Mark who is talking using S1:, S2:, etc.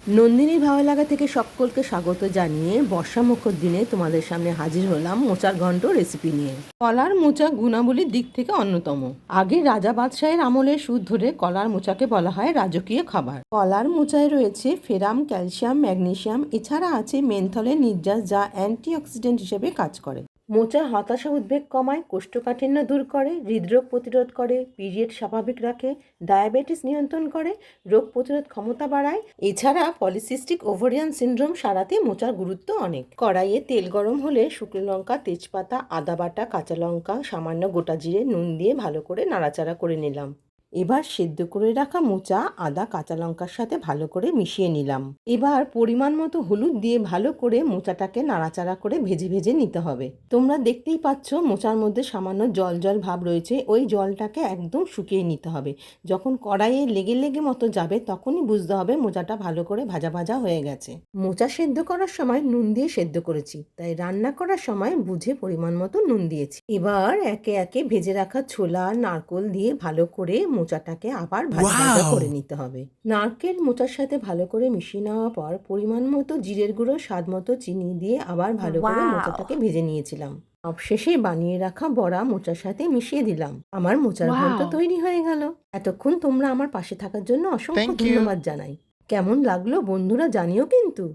S1: নন্দিনীর ভালো লাগা থেকে সকলকে স্বাগত জানিয়ে বর্ষামুখর দিনে তোমাদের সামনে হাজির হলাম মোচার ঘন্ট রেসিপি নিয়ে। কলার মোচা গুণাবলীর দিক থেকে অন্যতম। আগে রাজা বাদশাহের আমলের সুর ধরে কলার মোচাকে বলা হয় রাজকীয় খাবার। কলার মোচায় রয়েছে ফেরাম, ক্যালসিয়াম, ম্যাগনেসিয়াম, এছাড়া আছে মেনথলের নির্যাস, যা অ্যান্টিঅক্সিডেন্ট হিসেবে কাজ করে। মোচা হতাশা উদ্বেগ কমায়, কোষ্ঠকাঠিন্য দূর করে, হৃদরোগ প্রতিরোধ করে, পিরিয়ড স্বাভাবিক রাখে, ডায়াবেটিস নিয়ন্ত্রণ করে, রোগ প্রতিরোধ ক্ষমতা বাড়ায়। এছাড়া পলিসিস্টিক ওভারিয়ান সিনড্রোম সারাতে মোচার গুরুত্ব অনেক। কড়াইয়ে তেল গরম হলে শুকনো লঙ্কা, তেজপাতা, আদা বাটা, কাঁচা লঙ্কা, সামান্য গোটা জিরে, নুন দিয়ে ভালো করে নাড়াচাড়া করে নিলাম। এবার সেদ্ধ করে রাখা মোচা, আদা, কাঁচা লঙ্কার সাথে ভালো করে মিশিয়ে নিলাম। এবার পরিমাণ মতো হলুদ দিয়ে ভালো করে মোচাটাকে নাড়াচাড়া করে ভেজে ভেজে নিতে হবে। তোমরা দেখতেই পাচ্ছ মোচার মধ্যে সামান্য জল জল ভাব রয়েছে, ওই জলটাকে একদম শুকিয়ে নিতে হবে। যখন কড়াইয়ে লেগে লেগে মতো যাবে তখনই বুঝতে হবে মোচাটা ভালো করে ভাজা ভাজা হয়ে গেছে। মোচা সেদ্ধ করার সময় নুন দিয়ে সেদ্ধ করেছি, তাই রান্না করার সময় বুঝে পরিমাণ মতো নুন দিয়েছি। এবার একে একে ভেজে রাখা ছোলা, নারকোল দিয়ে ভালো করে মোচাটাকে আবার ভাজা ভাজা করে নিতে হবে। নারকেল মোচার সাথে ভালো করে মিশিয়ে নেওয়ার পর পরিমাণ মতো জিরের গুঁড়ো, স্বাদ মতো চিনি দিয়ে আবার ভালো করে মোচাটাকে ভেজে নিয়েছিলাম। সবশেষে বানিয়ে রাখা বড়া মোচার সাথে মিশিয়ে দিলাম। আমার মোচার ঘন্ট তৈরি হয়ে গেল। এতক্ষণ তোমরা আমার পাশে থাকার জন্য অসংখ্য
S2: Thank you.
S1: ধন্যবাদ জানাই। কেমন লাগলো বন্ধুরা জানিও কিন্তু।